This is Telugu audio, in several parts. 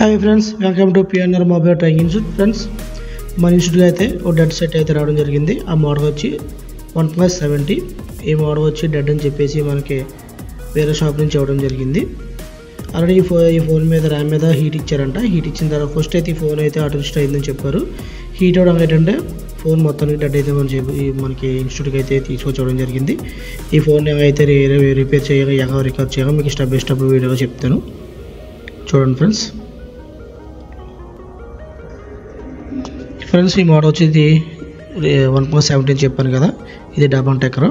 Hi friends, welcome to PNR mobile training institute. Friends, మన ఇన్స్టిట్యూట్ అయితే ఒక డెడ్ సెట్ అయితే రావడం జరిగింది. ఆ మోడల్ వచ్చి 1+70. ఈ మోడల్ వచ్చి డెడ్ అని చెప్పేసి మనకి వేరే షాప్ నుంచి ఇవ్వడం జరిగింది. ఆల్రెడీ ఈ ఫోన్ మీద ర్యామ్ మీద హీట్ ఇచ్చారంట. హీట్ ఇచ్చిన తర్వాత ఫస్ట్ అయితే ఈ ఫోన్ అయితే ఆటోస్ట్ అయిందని చెప్పారు. హీట్ అవ్వడం ఏంటంటే ఫోన్ మొత్తానికి డెడ్ అయితే మనకి ఇన్స్టిట్యూట్కి అయితే తీసుకొచ్చడం జరిగింది. ఈ ఫోన్ అయితే రిపేర్ చేయాలి, ఎలా రికవర్ చేయాలి మీకు స్టెప్ బై స్టెప్ వీడియోగా చెప్తాను. చూడండి ఫ్రెండ్స్, ఈ మోడల్ వచ్చేది 1+70 చెప్పాను కదా. ఇది డబల్ టెక్కర్.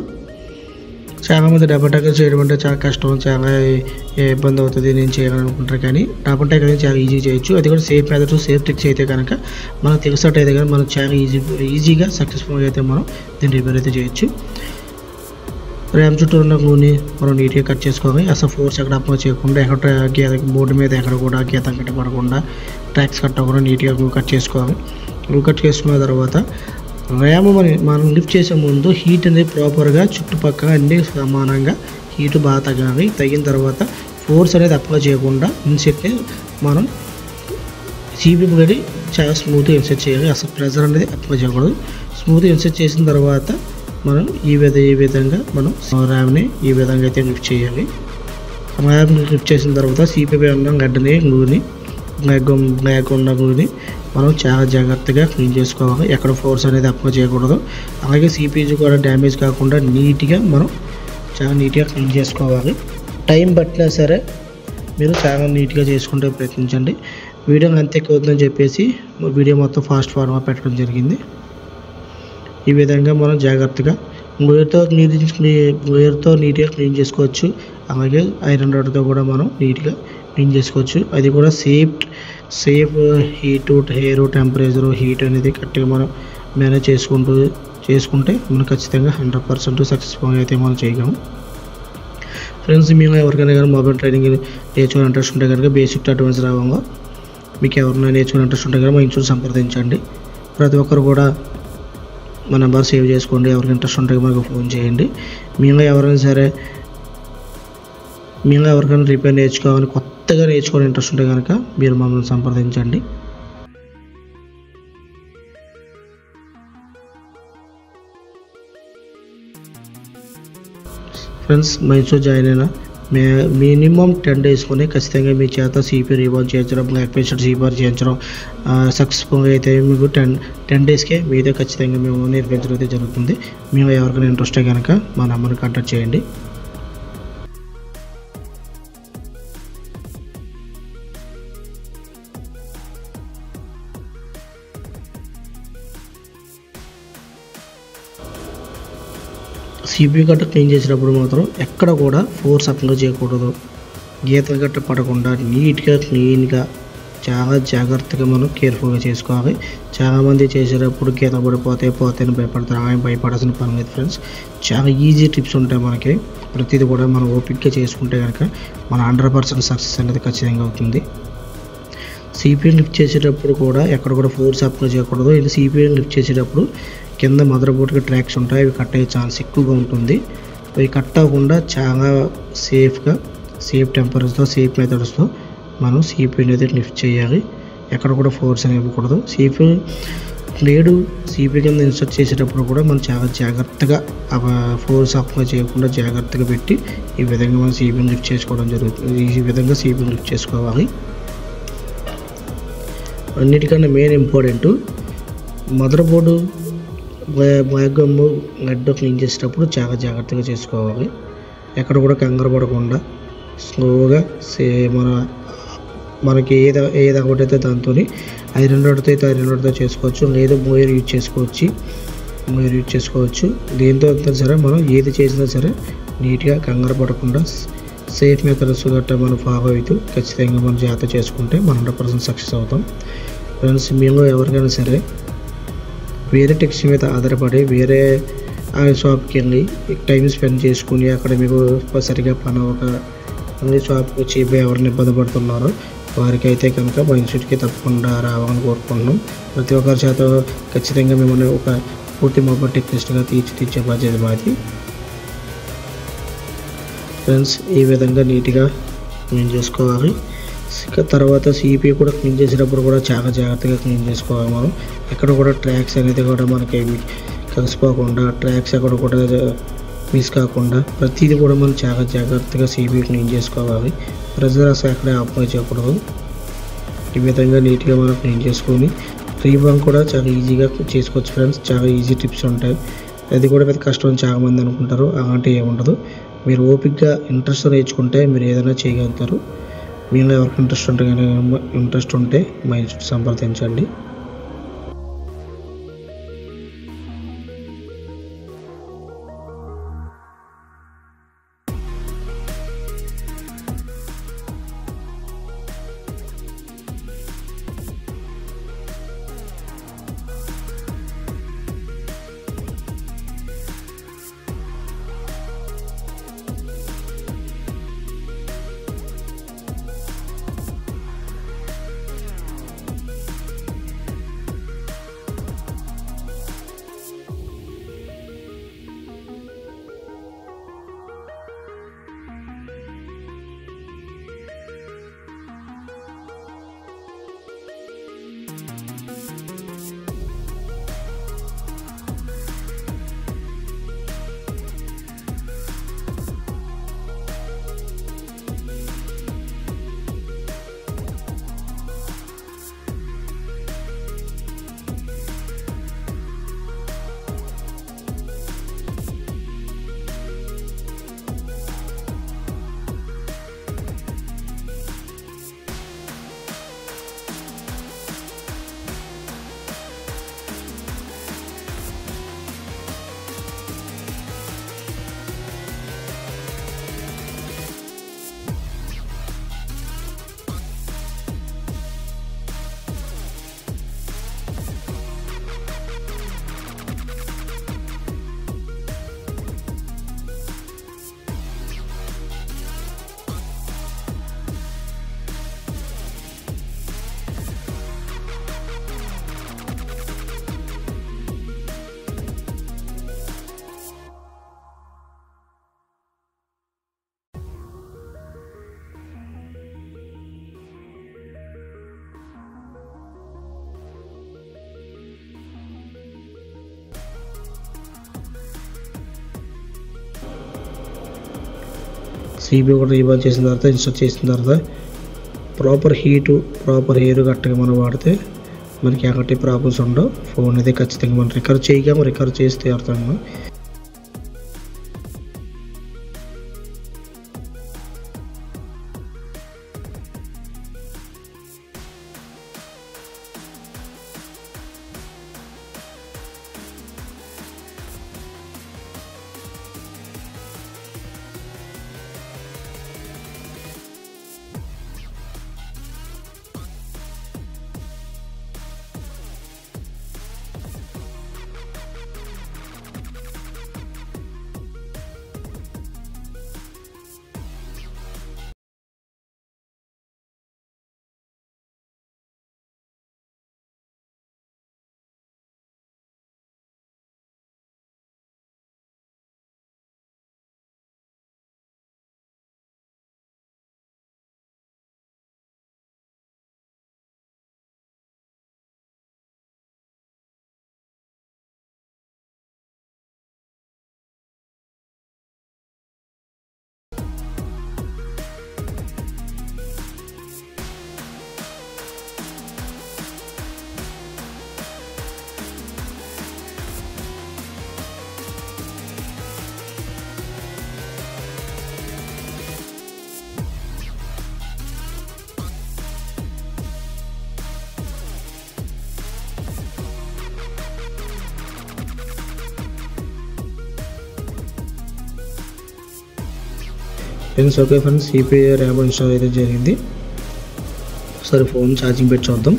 చాలామంది డబల్ టెక్కర్ చేయడం అంటే చాలా కష్టం, చాలా ఇబ్బంది అవుతుంది నేను చేయాలనుకుంటారు. కానీ డబల్ టెక్కర్ అనేది చాలా ఈజీ చేయొచ్చు. అది కూడా సేఫ్ మెథడ్స్, సేఫ్ ట్రిక్స్ అయితే కనుక మనకు తెలిసినట్టయితే కానీ మనం చాలా ఈజీగా సక్సెస్ఫుల్గా అయితే మనం దీన్ని రిపేర్ అయితే చేయొచ్చు. ర్యామ్ చుట్టూ ఉన్న గ్లూని మనం నీట్గా కట్ చేసుకోవాలి. అసలు ఫోర్స్ ఎక్కడ అప్లై చేయకుండా, ఎక్కడ బోర్డు మీద ఎక్కడ కూడా గీతం కట్టబడకుండా, ట్రాక్స్ కట్టకుండా నీట్గా గ్లూ కట్ చేసుకోవాలి. గ్లూ కట్ చేసుకున్న తర్వాత ర్యామ్ మనం లిఫ్ట్ చేసే ముందు హీట్ అనేది ప్రాపర్గా చుట్టుపక్కల అన్ని సమానంగా హీట్ బాగా తగ్గాలి. తగిన తర్వాత ఫోర్స్ అనేది అప్లై చేయకుండా ఇన్సెట్ని మనం సీపీయూ గడి చాలా స్మూత్గా ఇన్సెట్ చేయాలి. అసలు ప్రెజర్ అనేది అప్లై చేయకూడదు. స్మూత్గా ఇన్సెట్ చేసిన తర్వాత మనం ఈ విధంగా మనం ర్యామ్ని ఈ విధంగా అయితే లిఫ్ట్ చేయాలి. ర్యామ్ లిఫ్ట్ చేసిన తర్వాత సిపిపై ఉన్న గడ్డని గ్లూని బ్లాక్ ఉన్న గ్లూని మనం చాలా జాగ్రత్తగా క్లీన్ చేసుకోవాలి. ఎక్కడ ఫోర్స్ అనేది అప్లై చేయకూడదు. అలాగే సిపియూ కూడా డ్యామేజ్ కాకుండా నీట్గా మనం చాలా నీట్గా క్లీన్ చేసుకోవాలి. టైం పట్టినా సరే మీరు చాలా నీట్గా చేసుకుంటే ప్రయత్నించండి. వీడియో అంతే ఎక్కువ అవుతుందని చెప్పేసి వీడియో మొత్తం ఫాస్ట్ ఫార్వర్డ్ పెట్టడం జరిగింది. ఈ విధంగా మనం జాగ్రత్తగా వేర్తో నీట్గా క్లీన్ చేసుకోవచ్చు. అలాగే ఐరన్ రాడ్తో కూడా మనం నీట్గా క్లీన్ చేసుకోవచ్చు. అది కూడా సేఫ్ హెయిర్ టెంపరేచర్ హీట్ అనేది కరెక్ట్గా మనం మేనేజ్ చేసుకుంటే మనం ఖచ్చితంగా 100% సక్సెస్ఫుల్గా అయితే మనం చేయగలం. ఫ్రెండ్స్, మేము ఎవరికైనా కానీ మొబైల్ ట్రైనింగ్ నేర్చుకునే ఇంట్రెస్ట్ ఉంటే కనుక బేసిక్ టు అడ్వాన్స్ రావంగా మీకు ఎవరైనా నేర్చుకునే ఇంట్రెస్ట్ ఉంటే కనుక మా ఇన్స్టిట్యూట్ సంప్రదించండి. ప్రతి ఒక్కరు కూడా మా నెంబర్ సేవ్ చేసుకోండి. ఎవరికి ఇంట్రెస్ట్ ఉంటే మనకు ఫోన్ చేయండి. మేము ఎవరికైనా రిపేర్ నేర్చుకోవాలని కొత్తగా నేర్చుకోవాలని ఇంట్రెస్ట్ ఉంటే కనుక మీరు మమ్మల్ని సంప్రదించండి. ఫ్రెండ్స్, మా ఇన్స్టిట్యూట్ జాయిన్ అయినా మినిమం 10 డేస్లోనే ఖచ్చితంగా మీ చేత సిపియూ రీవాల్ చేయించడం, బ్లాక్ పేస్ట్ సిపిఆర్ చేయించడం సక్సెస్ఫుల్గా అయితే మీకు 10 డేస్కే మీదే ఖచ్చితంగా మేము నేర్పించడం అయితే జరుగుతుంది. మేము ఎవరికైనా ఇంట్రెస్ట్ కనుక మా నెంబర్ని కాంటాక్ట్ చేయండి. సిపియూ గట్ట క్లీన్ చేసేటప్పుడు మాత్రం ఎక్కడ కూడా ఫోర్స్ అప్లై చేయకూడదు. గీతలు గట్ట పడకుండా నీట్గా క్లీన్గా చాలా జాగ్రత్తగా మనం కేర్ఫుల్గా చేసుకోవాలి. చాలామంది చేసేటప్పుడు గీత పోతాయని భయపడతారు. ఆయన భయపడాల్సిన పని లేదు ఫ్రెండ్స్. చాలా ఈజీ టిప్స్ ఉంటాయి మనకి. ప్రతిదీ కూడా మనం ఓపిక్గా చేసుకుంటే కనుక మన 100% సక్సెస్ అనేది ఖచ్చితంగా అవుతుంది. సిపియూ లిఫ్ట్ చేసేటప్పుడు కూడా ఎక్కడ కూడా ఫోర్స్ అప్లై చేయకూడదు. ఇది సిపియూ లిఫ్ట్ చేసేటప్పుడు కింద మదర్ బోర్డ్కి ట్రాక్స్ ఉంటాయి. అవి కట్ అయ్యే ఛాన్స్ ఎక్కువగా ఉంటుంది. అవి కట్ అవ్వకుండా చాలా సేఫ్ టెంపరేచర్తో సేఫ్ మెథడ్స్తో మనం సిపియూ అనేది లిఫ్ట్ చేయాలి. ఎక్కడ కూడా ఫోర్స్ అనేది ఇవ్వకూడదు. సిపియూ కింద ఇన్సర్ట్ చేసేటప్పుడు కూడా మనం చాలా జాగ్రత్తగా ఫోర్స్ అప్లై చేయకుండా జాగ్రత్తగా పెట్టి ఈ విధంగా మనం సిపియూ లిఫ్ట్ చేసుకోవడం జరుగుతుంది. ఈ విధంగా సిపియూ లిఫ్ట్ చేసుకోవాలి. అన్నిటికన్నా main important mother board black gum గడ్డ క్లీన్ చేసేటప్పుడు చాలా జాగ్రత్తగా చేసుకోవాలి. ఎక్కడ కూడా కంగారు పడకుండా స్లోగా మనకి ఏది ఒకటైతే దాంతో ఐరన్ రాడ్తో అయితే ఐరన్ రాడ్తో చేసుకోవచ్చు. లేదా మోయర్ యూజ్ చేసుకోవచ్చు. దేంతో అయినా సరే మనం ఏది చేసినా సరే నీట్గా కంగారు పడకుండా సేఫ్ మెథడ్స్ గట్రా మనం ఫాలో అవుతూ ఖచ్చితంగా మనం జాగ్రత్త చేసుకుంటే మనం 100% సక్సెస్ అవుతాం. ఫ్రెండ్స్, మేము ఎవరికైనా సరే వేరే టెక్స్ట్ మీద ఆధారపడి వేరే షాప్కి వెళ్ళి టైం స్పెండ్ చేసుకుని అక్కడ మీకు సరిగా పని అవ్వక షాప్కి వచ్చి ఎవరిని ఇబ్బంది పడుతున్నారో వారికి అయితే కనుక మా ఇన్స్టిట్యూట్కి తప్పకుండా రావాలని కోరుకుంటున్నాం. ప్రతి ఒక్కరి చేత ఖచ్చితంగా మిమ్మల్ని ఒక పూర్తి మొబైల్ టెక్నిస్ట్గా తీర్చిదిద్దే బాధ్యత మాది. ఫ్రెండ్స్, ఈ విధంగా నీట్గా క్లీన్ చేసుకోవాలి. తర్వాత సిపి కూడా క్లీన్ చేసేటప్పుడు కూడా చాలా జాగ్రత్తగా క్లీన్ చేసుకోవాలి మనం. ఎక్కడ కూడా ట్రాక్స్ అనేది కూడా మనకి కలిసిపోకుండా, ట్రాక్స్ ఎక్కడ కూడా మిస్ కాకుండా ప్రతిదీ కూడా మనం చాలా జాగ్రత్తగా సిపి క్లీన్ చేసుకోవాలి. ప్రెజర్ అసలు ఎక్కడే అప్లై చేయకూడదు. ఈ విధంగా నీట్గా మనం క్లీన్ చేసుకొని రీబాంగ్ కూడా చాలా ఈజీగా చేసుకోవచ్చు ఫ్రెండ్స్. చాలా ఈజీ టిప్స్ ఉంటాయి. అది కూడా పెద్ద కష్టం చాలామంది అనుకుంటారు, అలాంటివి ఏమి ఉండదు. మీరు ఓపిక్గా ఇంట్రెస్ట్ నేర్చుకుంటే మీరు ఏదైనా చేయగలుగుతారు. మీలో ఎవరికి ఇంట్రెస్ట్ ఉంటే మా ఇన్స్టిట్యూట్ సంప్రదించండి. సిబి కూడా రీబాల్ చేసిన తర్వాత, ఇన్స్టాల్ చేసిన తర్వాత ప్రాపర్ హీటు, ప్రాపర్ ఎయిర్ గట్టగా మనం వాడితే మనకి ఎక్కటి ప్రాబ్లమ్స్ ఉండవు. ఫోన్ అయితే ఖచ్చితంగా మనం రికవర్ చేస్తే అర్థం. Friends okay friends, CP RAM install అయితే జరిగింది. సరే ఫోన్ ఛార్జింగ్ పెట్టి చూద్దాం.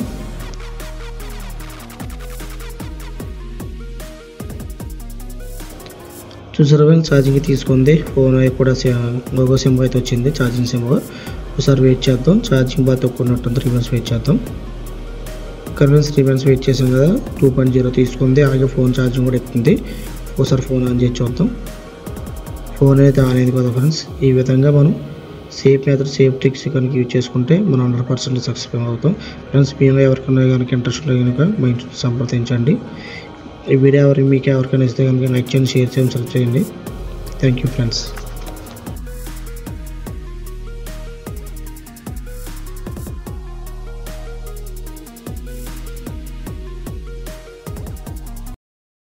చూసారా ఫ్రెండ్స్, ఛార్జింగ్ తీసుకుంది. ఫోన్ కూడా లోగో సింబల్ అయితే వచ్చింది, ఛార్జింగ్ సింబల్. ఒకసారి వెయిట్ చేద్దాం. ఛార్జింగ్ బాగా తక్కువన్నట్టుంది. 3 minutes వెయిట్ చేద్దాం. ఫ్రెండ్స్ 3 minutes వెయిట్ చేసాం కదా, 2.0 తీసుకుంది. అలాగే ఫోన్ ఛార్జింగ్ కూడా ఎక్కుతుంది. ఒకసారి ఫోన్ ఆన్ చేసి చూద్దాం. ఫోన్ అయితే ఆన్ అయింది కదా ఫ్రెండ్స్. ఈ విధంగా మనం సేఫ్ మెథడ్ సేఫ్ ట్రిక్స్ కనుక యూజ్ చేసుకుంటే మనం 100% సక్సెస్ అవుతాం. ఫ్రెండ్స్ మీలో ఎవరికైనా కనుక ఇంట్రెస్ట్ ఉంటే కనుక మా ఇంటిని సంప్రదించండి. ఈ వీడియో మీకు ఎవరికైనా ఇస్తే కనుక లైక్ చేయండి, షేర్ చేయండి, సబ్స్క్రైబ్ చేయండి. Thank you friends.